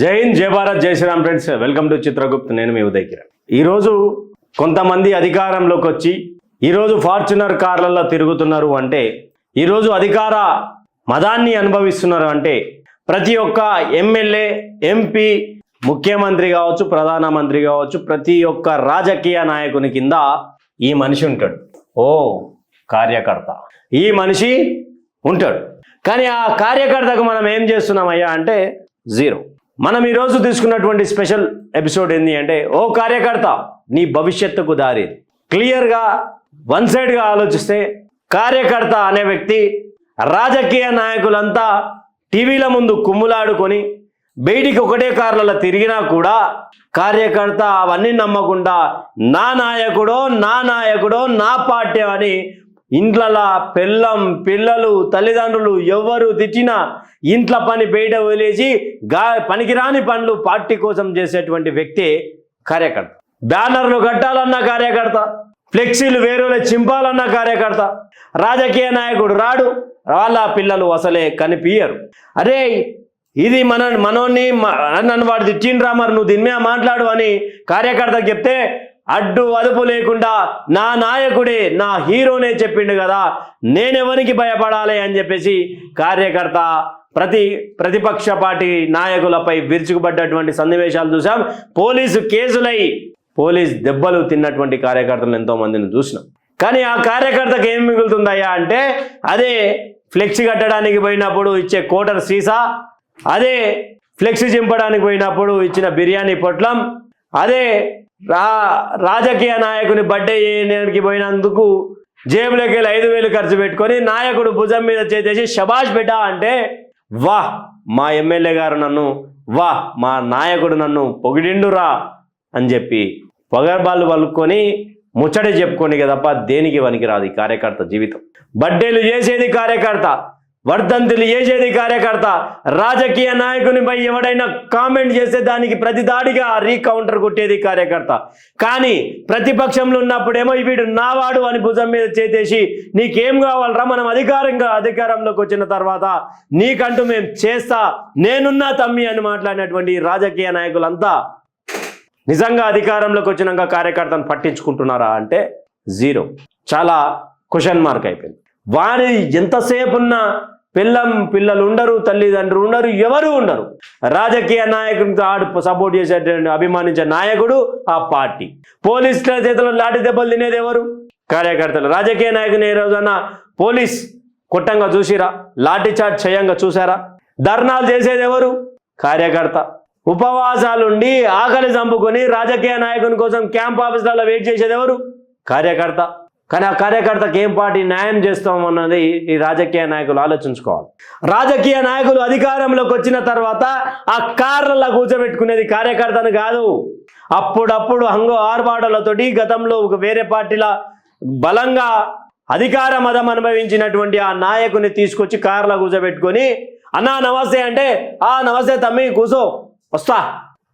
జై హింద్, జై భారత్, జై Shriram friends. Welcome to Chitragupt. నేను మీ ఉదయ్ కిరణ్. ఈరోజు కొంతమంది అధికారంలోకి వచ్చి ఈరోజు ఫార్చునర్ కార్లలో తిరుగుతున్నారు అంటే, ఈరోజు అధికార మదాన్ని అనుభవిస్తున్నారు అంటే, ప్రతి ఒక్క ఎమ్మెల్యే, ఎంపీ, ముఖ్యమంత్రి కావచ్చు, ప్రధానమంత్రి కావచ్చు, ప్రతి ఒక్క రాజకీయ నాయకుని కింద ఈ మనిషి ఉంటాడు. ఓ కార్యకర్త, ఈ మనిషి ఉంటాడు. కానీ ఆ కార్యకర్తకు మనం ఏం చేస్తున్నామయ్యా అంటే జీరో. మనం ఈరోజు తీసుకున్నటువంటి స్పెషల్ ఎపిసోడ్ ఏంటి అంటే, ఓ కార్యకర్త, నీ భవిష్యత్తుకు దారి. క్లియర్గా వన్ సైడ్గా ఆలోచిస్తే, కార్యకర్త అనే వ్యక్తి రాజకీయ నాయకులంతా టీవీల ముందు కుమ్ములాడుకొని బయటికి ఒకటే కార్లలో తిరిగినా కూడా కార్యకర్త అవన్నీ నమ్మకుండా నా నాయకుడో నా పార్టీ అని ఇంట్లలో పెళ్ళం, పిల్లలు, తల్లిదండ్రులు ఎవరు తిట్టినా ఇంట్లో పని బయట వదిలేసి పనికిరాని పనులు పార్టీ కోసం చేసేటువంటి వ్యక్తి కార్యకర్త. బ్యానర్లు కట్టాలన్న కార్యకర్త, ఫ్లెక్సీలు వేరేలో చింపాలన్న కార్యకర్త. రాజకీయ నాయకుడు రాడు, వాళ్ళ పిల్లలు అసలే కనిపించరు. అరే ఇది మనోన్ని నన్ను వాడు తిట్టిండ్రా, మరి నువ్వు దీని మీద మాట్లాడు అని కార్యకర్తకు చెప్తే అడ్డు అదుపు లేకుండా నా నాయకుడే, నా హీరోనే చెప్పిండు కదా, నేనెవరికి భయపడాలి అని చెప్పేసి కార్యకర్త ప్రతిపక్ష పార్టీ నాయకులపై విరుచుకుపడ్డటువంటి సన్నివేశాలు చూసాం. పోలీసు కేసులై పోలీస్ దెబ్బలు తిన్నటువంటి కార్యకర్తలు ఎంతో మందిని చూసినాం. కానీ ఆ కార్యకర్తకు ఏం మిగులుతుందయ్యా అంటే, అదే ఫ్లెక్సీ కట్టడానికి పోయినప్పుడు ఇచ్చే కోటర్ సీసా, అదే ఫ్లెక్సీ చింపడానికి పోయినప్పుడు ఇచ్చిన బిర్యానీ పొట్లం, అదే రాజకీయ నాయకుని బర్త్డే చేయడానికి పోయినందుకు జేబులోకి 5,000 ఖర్చు పెట్టుకొని నాయకుడు భుజం మీద చేసేసి శబాష్ బిడ్డా అంటే, వాహ్ మా ఎమ్మెల్యే గారు నన్ను, వాహ్ మా నాయకుడు నన్ను పొగిడిండురా అని చెప్పి పొగర్బాళ్ళు పలుకొని ముచ్చట చెప్పుకొని తప్ప దేనికి పనికిరాదు ఈ కార్యకర్త జీవితం. బర్త్డేలు చేసేది కార్యకర్త, వర్ధంతులు చేసేది కార్యకర్త. రాజకీయ నాయకునిపై ఎవడైనా కామెంట్ చేస్తే దానికి ప్రతిదాడిగా రీకౌంటర్ కొట్టేది కార్యకర్త. కానీ ప్రతిపక్షంలో ఉన్నప్పుడేమో వీడు నావాడు అని భుజం మీద చేసేసి నీకేం కావాలరా, మనం అధికారంలోకి వచ్చిన తర్వాత నీకంటూ మేము చేస్తా, నేనున్నా తమ్మి అని మాట్లాడినటువంటి రాజకీయ నాయకులంతా నిజంగా అధికారంలోకి వచ్చినాక కార్యకర్తను పట్టించుకుంటున్నారా అంటే జీరో. చాలా క్వశ్చన్ మార్క్ అయిపోయింది. వారి ఎంతసేపు ఉన్న పిల్లలు ఉండరు, తల్లిదండ్రులు ఉండరు, ఎవరు ఉండరు. రాజకీయ నాయకుడికి ఆడు సపోర్ట్ చేసేటువంటి అభిమానించే నాయకుడు ఆ పార్టీ. పోలీసుల చేతిలో లాఠీ దెబ్బలు తినేది ఎవరు? కార్యకర్తలు. రాజకీయ నాయకుని ఏ రోజన్నా పోలీస్ కొట్టంగా చూసిరా? లాఠీ చార్జ్ చేయంగా చూసారా? ధర్నాలు చేసేది ఎవరు? కార్యకర్త. ఉపవాసాలుండి ఆకలి చంపుకొని రాజకీయ నాయకుని కోసం క్యాంప్ ఆఫీసులలో వెయిట్ చేసేది ఎవరు? కార్యకర్త. కానీ ఆ కార్యకర్తకి ఏం పార్టీ న్యాయం చేస్తామన్నది ఈ రాజకీయ నాయకులు ఆలోచించుకోవాలి. రాజకీయ నాయకులు అధికారంలోకి వచ్చిన తర్వాత ఆ కార్లలో కూర్చోబెట్టుకునేది కార్యకర్తను కాదు. అప్పుడప్పుడు ఆర్భాటాలతోటి గతంలో వేరే పార్టీల బలంగా అధికార మదం అనుభవించినటువంటి ఆ నాయకుని తీసుకొచ్చి కార్లో కూర్చోబెట్టుకొని అన్నా నమస్తే అంటే, ఆ నమస్తే తమ్మి కూసో వస్తా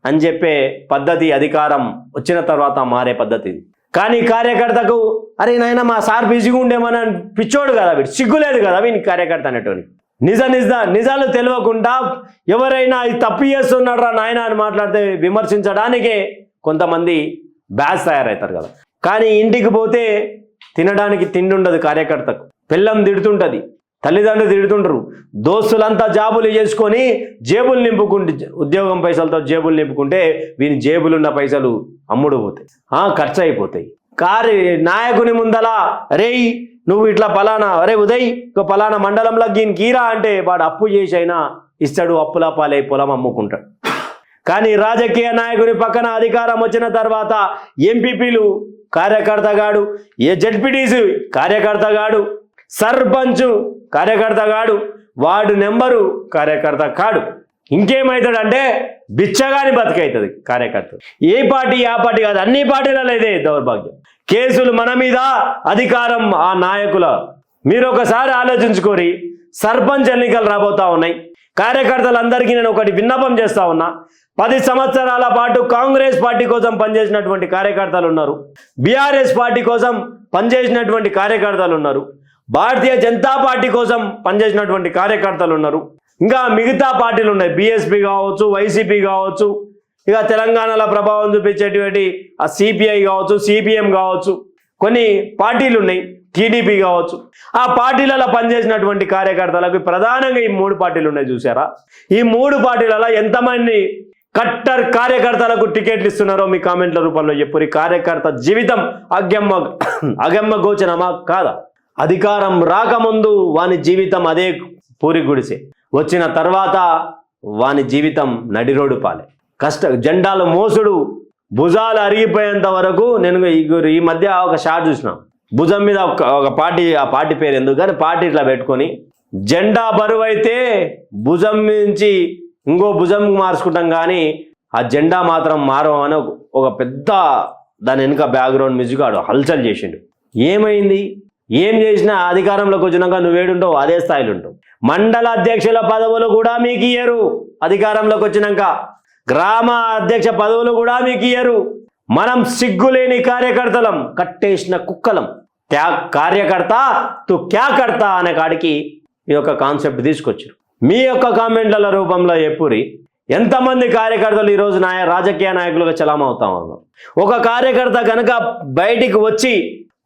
అని చెప్పే పద్ధతి అధికారం వచ్చిన తర్వాత మారే పద్ధతి. కానీ కార్యకర్తకు అరే నాయన మా సార్ బిజీగా ఉండేమని పిచ్చోడు కదా, వీడు సిగ్గులేదు కదా వీనికి కార్యకర్త అనేటువంటి. నిజాలు తెలియకుండా ఎవరైనా ఇది తప్పు చేస్తున్నాడు రా నాయన అని మాట్లాడితే విమర్శించడానికే కొంతమంది బ్యాచ్ తయారవుతారు కదా. కానీ ఇంటికి పోతే తినడానికి తిండి ఉండదు కార్యకర్తకు. పిల్లం తిడుతుంటుంది, తల్లిదండ్రులు తిడుతుంటారు, దోస్తులంతా జాబులు చేసుకొని జేబులు నింపుకుంటే, ఉద్యోగం పైసలతో జేబులు నింపుకుంటే వీని జేబులున్న పైసలు అమ్ముడు పోతాయి, ఖర్చు అయిపోతాయి. నాయకుని ముందల రేయ్ నువ్వు ఇట్లా పలానా, అరే ఉదయ్ పలానా మండలంలో దీని కీరా అంటే వాడు అప్పు చేసి అయినా ఇస్తాడు, అప్పుల పాలై పొలం అమ్ముకుంటాడు. కానీ రాజకీయ నాయకుని పక్కన అధికారం వచ్చిన తర్వాత ఎంపీపీలు కార్యకర్తగాడు, జెడ్పీటీసీ కార్యకర్తగాడు, సర్పంచ్ కార్యకర్తగాడు, వార్డు నెంబరు కార్యకర్త కాడు. ఇంకేమవుతాడంటే బిచ్చగాని బతికవుతుంది కార్యకర్త. ఏ పార్టీ ఆ పార్టీ కాదు, అన్ని పార్టీలలో ఇదే దౌర్భాగ్యం. కేసులు మన మీద, అధికారం ఆ నాయకుల. మీరు ఒకసారి ఆలోచించుకోరి. సర్పంచ్ ఎన్నికలు రాబోతా ఉన్నాయి. కార్యకర్తలందరికీ నేను ఒకటి విన్నపం చేస్తా ఉన్నా. 10 సంవత్సరాల పాటు కాంగ్రెస్ పార్టీ కోసం పనిచేసినటువంటి కార్యకర్తలు ఉన్నారు, బీఆర్ఎస్ పార్టీ కోసం పనిచేసినటువంటి కార్యకర్తలు ఉన్నారు, భారతీయ జనతా పార్టీ కోసం పనిచేసినటువంటి కార్యకర్తలు ఉన్నారు. ఇంకా మిగతా పార్టీలు ఉన్నాయి, బీఎస్పీ కావచ్చు, వైసీపీ కావచ్చు, ఇక తెలంగాణలో ప్రభావం చూపించేటువంటి ఆ సిపిఐ కావచ్చు, సిపిఎం కావచ్చు, కొన్ని పార్టీలు ఉన్నాయి, టీడీపీ కావచ్చు. ఆ పార్టీలలో పనిచేసినటువంటి కార్యకర్తలకు ప్రధానంగా ఈ 3 పార్టీలు ఉన్నాయి చూసారా, ఈ 3 పార్టీలలో ఎంతమంది కట్టర్ కార్యకర్తలకు టికెట్లు ఇస్తున్నారో మీ కామెంట్ల రూపంలో చెప్పురి. కార్యకర్త జీవితం అగమ్య గోచరమా కాదా? అధికారం రాకముందు వాని జీవితం అదే పూరి గుడిసే, వచ్చిన తర్వాత వాని జీవితం నడిరోడు పాలే. జెండాలు మోసుడు, భుజాలు అరిగిపోయేంత వరకు. నేను ఈ మధ్య ఒక షాట్ చూసిన, భుజం మీద ఒక పార్టీ, ఆ పార్టీ పేరు ఎందుకు కానీ పార్టీ ఇట్లా పెట్టుకొని జెండా బరువు అయితే భుజం నుంచి ఇంకో భుజం మార్చుకుంటాం కానీ ఆ జెండా మాత్రం మారమని ఒక పెద్ద దాని వెనుక బ్యాక్గ్రౌండ్ మ్యూజిక్ ఆడు హల్చల్ చేసిండు. ఏమైంది? ఏం చేసినా అధికారంలోకి వచ్చినాక నువ్వేడుంటావు అదే స్థాయిలో ఉంటావు. మండల అధ్యక్షుల పదవులు కూడా మీకు ఇయ్యరు అధికారంలోకి వచ్చినాక, గ్రామ అధ్యక్ష పదవులు కూడా మీకు ఇయ్యరు. మనం సిగ్గులేని కార్యకర్తలం, కట్టేసిన కుక్కలం. కార్యకర్త తు క్యా కర్త అనే కాడికి ఈ యొక్క కాన్సెప్ట్ తీసుకొచ్చారు. మీ యొక్క కామెంట్ల రూపంలో ఎప్పురి ఎంతమంది కార్యకర్తలు ఈరోజు రాజకీయ నాయకులుగా చలామవుతా ఉన్నారు. ఒక కార్యకర్త కనుక బయటికి వచ్చి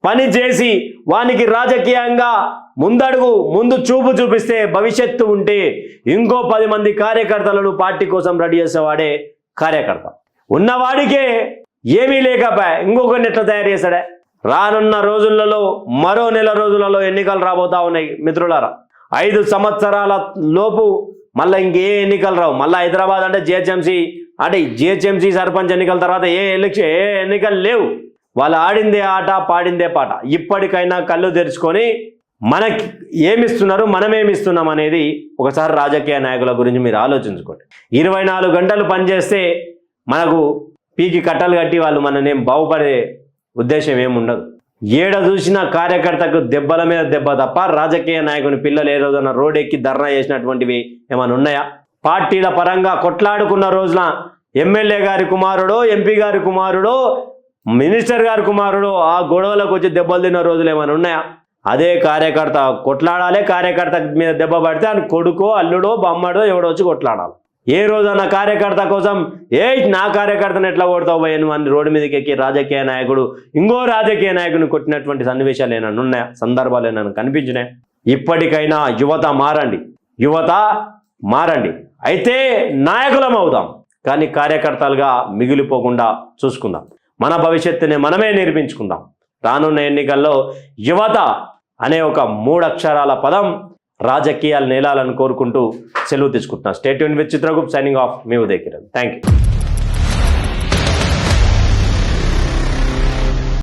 పని చేసి వానికి రాజకీయంగా ముందు చూపు చూపిస్తే, భవిష్యత్తు ఉంటే ఇంకో 10 మంది కార్యకర్తలను పార్టీ కోసం రెడీ చేసేవాడే కార్యకర్త. ఉన్నవాడికే ఏమీ లేకపోయా ఇంకొకరిని ఎట్లా తయారు చేశాడే? రానున్న రోజులలో మరో నెల రోజులలో ఎన్నికలు రాబోతా ఉన్నాయి మిత్రులారా. 5 సంవత్సరాల లోపు మళ్ళీ ఇంకే ఎన్నికలు రావు. మళ్ళీ హైదరాబాద్ అంటే జిహెచ్ఎంసీ సర్పంచ్ ఎన్నికల తర్వాత ఏ ఎన్నికలు లేవు. వాళ్ళు ఆడిందే ఆట, పాడిందే పాట. ఇప్పటికైనా కళ్ళు తెరుచుకొని మనకి ఏమిస్తున్నారు, మనమేమిస్తున్నాం అనేది ఒకసారి రాజకీయ నాయకుల గురించి మీరు ఆలోచించుకోండి. 24 గంటలు పనిచేస్తే మనకు పీకి కట్టలు కట్టి వాళ్ళు మననేం బాగుపడే ఉద్దేశం ఏముండదు. ఏడ చూసిన కార్యకర్తకు దెబ్బల మీద దెబ్బ తప్ప రాజకీయ నాయకుని పిల్లలు ఏ రోజున రోడ్ ఎక్కి ధర్నా చేసినటువంటివి ఏమైనా ఉన్నాయా? పార్టీల పరంగా కొట్లాడుకున్న రోజున ఎమ్మెల్యే గారి కుమారుడో, ఎంపీ గారి కుమారుడో, మినిస్టర్ గారి కుమారుడో ఆ గొడవలకు వచ్చి దెబ్బలు తిన్న రోజులు ఏమైనా ఉన్నాయా? అదే కార్యకర్త కొట్లాడాలి. కార్యకర్త మీద దెబ్బ పడితే ఆయన కొడుకో, అల్లుడో, బొమ్మడో ఎవడో వచ్చి కొట్లాడాలి. ఏ రోజన్న కార్యకర్త కోసం నా కార్యకర్తను ఎట్లా కొడతావు భయను అని రోడ్డు మీదకి ఎక్కి రాజకీయ నాయకుడు ఇంకో రాజకీయ నాయకుడిని కొట్టినటువంటి సన్నివేశాలు ఏమైనా ఉన్నాయా? సందర్భాలు ఏమైనా కనిపించినాయి? ఇప్పటికైనా యువత మారండి. అయితే నాయకులం అవుదాం, కానీ కార్యకర్తలుగా మిగిలిపోకుండా చూసుకుందాం. మన భవిష్యత్తుని మనమే నిర్మించుకుందాం. రానున్న ఎన్నికల్లో యువత అనే ఒక 3 అక్షరాల పదం రాజకీయాలు నేలాలని కోరుకుంటూ సెలవు తీసుకుంటున్నాను. Stay tuned with Chitragupta, signing off. Me Uday Kiran. Thank you.